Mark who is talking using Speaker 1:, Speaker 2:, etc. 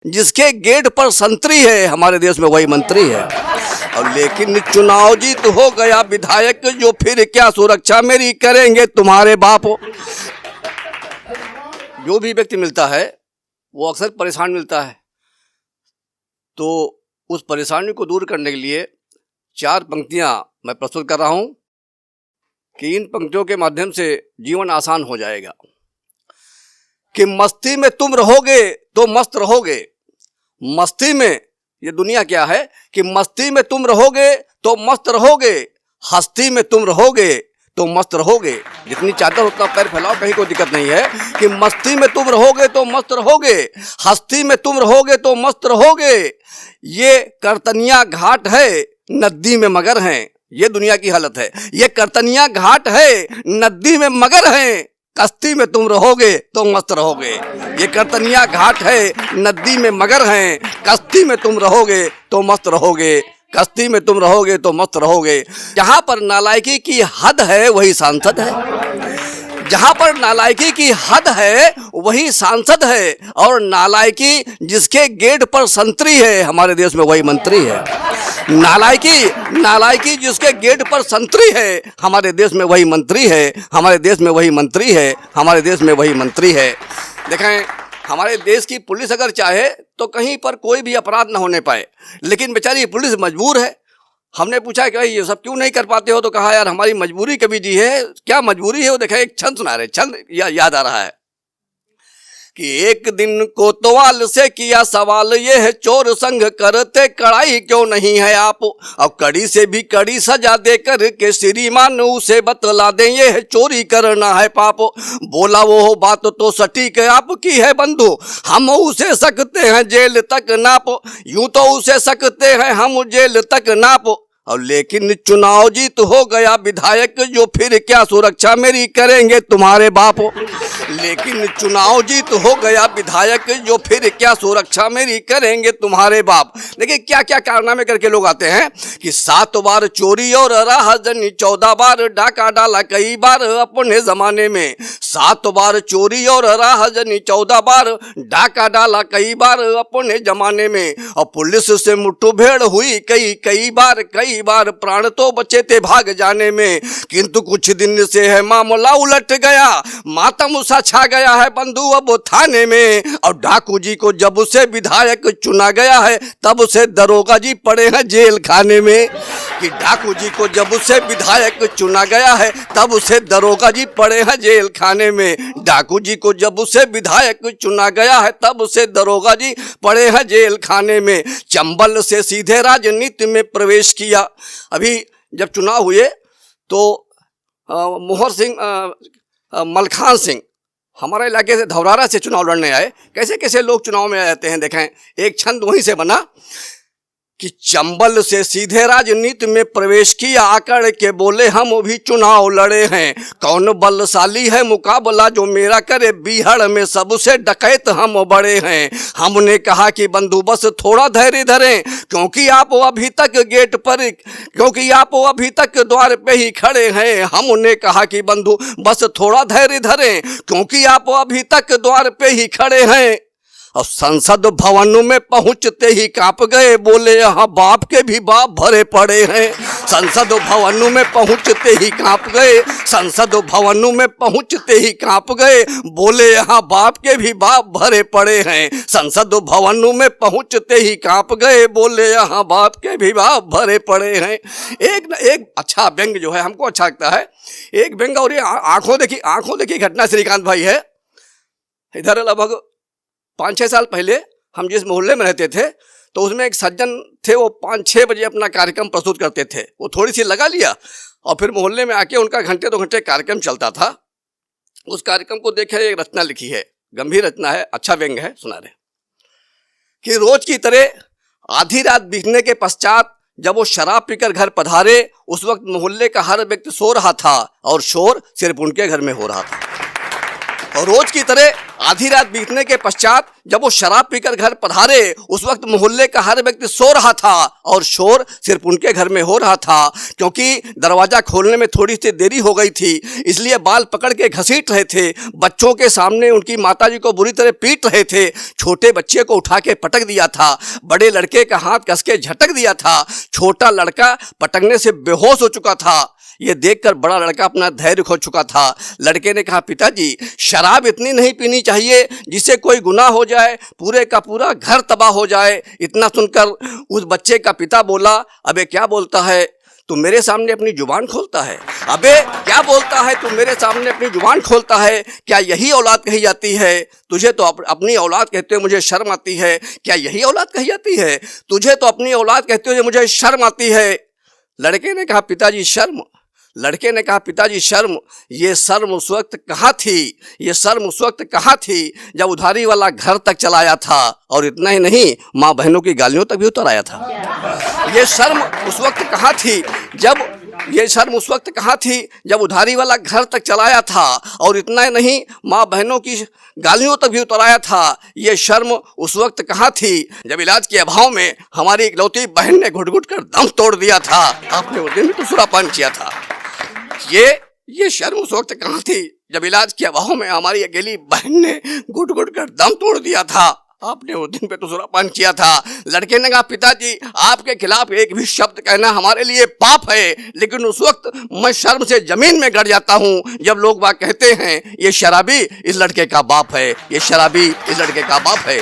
Speaker 1: जिसके गेट पर संतरी है, हमारे देश में वही मंत्री है। और लेकिन चुनाव जीत हो गया विधायक, जो फिर क्या सुरक्षा मेरी करेंगे तुम्हारे बाप। जो भी व्यक्ति मिलता है वो अक्सर परेशान मिलता है, तो उस परेशानी को दूर करने के लिए 4 पंक्तियां मैं प्रस्तुत कर रहा हूं कि इन पंक्तियों के माध्यम से जीवन आसान हो जाएगा। कि मस्ती में तुम रहोगे तो मस्त रहोगे। मस्ती में, ये दुनिया क्या है कि मस्ती में तुम रहोगे तो मस्त रहोगे, हस्ती में तुम रहोगे तो मस्त रहोगे। जितनी चादर उतना पैर फैलाओ, कहीं कोई दिक्कत नहीं है। कि मस्ती में तुम रहोगे तो मस्त रहोगे, हस्ती में तुम रहोगे तो मस्त रहोगे। ये करतनिया घाट है, नदी में मगर हैं। ये दुनिया की हालत है। ये करतनिया घाट है, नदी में मगर हैं। कश्ती में तुम रहोगे तो मस्त रहोगे। ये करतनिया घाट है, नदी में मगर हैं। कश्ती में तुम रहोगे तो मस्त रहोगे। कश्ती में तुम रहोगे तो मस्त रहोगे। जहां पर नालायकी की हद है वही सांसद है। जहां पर नालायकी की हद है वही सांसद है। और नालायकी जिसके गेट पर संतरी है, हमारे देश में वही मंत्री है। नालायकी जिसके गेट पर संतरी है, हमारे देश में वही मंत्री है। हमारे देश में वही मंत्री है। हमारे देश में वही मंत्री है। देखें, हमारे देश की पुलिस अगर चाहे तो कहीं पर कोई भी अपराध न होने पाए, लेकिन बेचारी पुलिस मजबूर है। हमने पूछा कि भाई ये सब क्यों नहीं कर पाते हो, तो कहा यार हमारी मजबूरी कभी जी है। क्या मजबूरी है वो देखें, एक छंद सुना रहे। छंद याद आ रहा है कि एक दिन कोतवाल से किया सवाल, ये है चोर संग करते कड़ाई क्यों नहीं है आप। अब कड़ी से भी कड़ी सजा दे कर के श्रीमान उसे बतला दें, ये है चोरी करना है पाप। बोला वो बात तो सटीक आपकी है बंधु, हम उसे सकते हैं जेल तक नाप। यूं तो उसे सकते हैं हम जेल तक नाप। और लेकिन चुनाव जीत हो गया विधायक, जो फिर क्या सुरक्षा मेरी करेंगे तुम्हारे बाप। लेकिन चुनाव जीत हो गया विधायक, जो फिर क्या सुरक्षा मेरी करेंगे तुम्हारे बाप। देखिए क्या क्या कारनामे करके लोग आते हैं कि 7 बार चोरी और राहजनी, 14 बार डाका डाला कई बार अपने जमाने में। 7 बार चोरी और राहजनी, 14 बार डाका डाला कई बार अपने जमाने में। और पुलिस से मुठभेड़ हुई कई बार प्राण तो बचे थे भाग जाने में। किंतु कुछ दिन से है मामला उलट गया, मातम सा छा गया है बंधु अब थाने में। और डाकू जी को जब से विधायक चुना गया है, तब से दरोगा जी पड़े हैं जेल खाने में। कि डाकू जी को जब से विधायक चुना गया है, तब से दरोगा जी पड़े हैं जेल खाने में। डाकू जी को जब से विधायक चुना गया है, तब से दरोगा जी पड़े हैं जेल खाने में। चंबल से सीधे राजनीति में प्रवेश किया। अभी जब चुनाव हुए तो मोहर सिंह मलखान सिंह हमारे इलाके से धौरारा से चुनाव लड़ने आए। कैसे कैसे लोग चुनाव में आ जाते हैं। देखें, एक छंद वहीं से बना कि चंबल से सीधे राजनीति में प्रवेश किया, आकर के बोले हम भी चुनाव लड़े हैं। कौन बलशाली है मुकाबला जो मेरा करे, बिहार में सबसे डकैत हम बड़े हैं। हमने कहा कि बंधु बस थोड़ा धैर्य धरें, क्योंकि आप अभी तक द्वार पे ही खड़े हैं। हमने कहा कि बंधु बस थोड़ा धैर्य धरें, क्योंकि आप अभी तक द्वार पे ही खड़े हैं। और संसद भवन में पहुंचते ही कांप गए, बोले यहाँ बाप के भी बाप भरे पड़े हैं। संसद भवन में पहुंचते ही कांप गए, संसद भवन में पहुंचते ही कांप गए, बोले यहाँ बाप के भी बाप भरे पड़े हैं। संसद भवन में पहुंचते ही कांप गए, बोले यहाँ बाप के भी बाप भरे पड़े हैं। एक अच्छा व्यंग जो है हमको अच्छा लगता है। एक व्यंग और ये आंखों देखी घटना श्रीकांत भाई है। इधर लगभग 5-6 साल पहले हम जिस मोहल्ले में रहते थे, तो उसमें एक सज्जन थे, वो 5-6 बजे अपना कार्यक्रम प्रस्तुत करते थे। वो थोड़ी सी लगा लिया और फिर मोहल्ले में आके उनका घंटे 2 घंटे कार्यक्रम चलता था। उस कार्यक्रम को देखे एक रचना लिखी है, गंभीर रचना है, अच्छा व्यंग है, सुना रहे कि रोज की तरह आधी रात बीतने के पश्चात जब वो शराब पीकर घर पधारे, उस वक्त मोहल्ले का हर व्यक्ति सो रहा था और शोर सिर्फ उनके घर में हो रहा था। और रोज की तरह आधी रात बीतने के पश्चात जब वो शराब पीकर घर पधारे, उस वक्त मोहल्ले का हर व्यक्ति सो रहा था और शोर सिर्फ उनके घर में हो रहा था, क्योंकि दरवाजा खोलने में थोड़ी सी देरी हो गई थी। इसलिए बाल पकड़ के घसीट रहे थे, बच्चों के सामने उनकी माताजी को बुरी तरह पीट रहे थे, छोटे बच्चे को उठा के पटक दिया था, बड़े लड़के का हाथ कस के झटक दिया था, छोटा लड़का पटकने से बेहोश हो चुका था। ये देखकर बड़ा लड़का अपना धैर्य खो चुका था। लड़के ने कहा, पिताजी शराब इतनी नहीं पीनी चाहिए जिससे कोई गुनाह हो जाए, पूरे का पूरा घर तबाह हो जाए। इतना सुनकर उस बच्चे का पिता बोला, अबे क्या बोलता है तू मेरे सामने अपनी जुबान खोलता है? अबे क्या बोलता है तू मेरे सामने अपनी जुबान खोलता है? क्या यही औलाद कही जाती है? तुझे तो अपनी औलाद कहते हुए मुझे शर्म आती है। क्या यही औलाद कही जाती है? तुझे तो अपनी औलाद कहते हुए मुझे शर्म आती है। लड़के ने कहा, पिताजी शर्म? लड़के ने कहा, पिताजी शर्म? ये शर्म उस वक्त कहाँ थी? ये शर्म उस वक्त कहाँ थी जब उधारी वाला घर तक चलाया था, और इतना ही नहीं, माँ बहनों की गालियों तक भी उतर आया था। ये शर्म उस वक्त कहाँ थी जब ये शर्म उस वक्त कहाँ थी जब उधारी वाला घर तक चलाया था, और इतना ही नहीं, माँ बहनों की गालियों तक भी उतर आया था। ये शर्म उस वक्त कहाँ थी जब इलाज के अभाव में हमारी इकलौती बहन ने घुट-घुट कर दम तोड़ दिया था। आपने उस दिन भी तो सुरापान किया था। ये शर्म उस वक्त कहाँ थी जब इलाज के अभाव में हमारी अकेली बहन ने घुट-घुट कर दम तोड़ दिया था। आपने उस दिन पे तो सुरापान किया था। लड़के ने कहा, पिताजी आपके खिलाफ एक भी शब्द कहना हमारे लिए पाप है, लेकिन उस वक्त मैं शर्म से जमीन में गड़ जाता हूँ जब लोग बात कहते हैं ये शराबी इस लड़के का बाप है, ये शराबी इस लड़के का बाप है।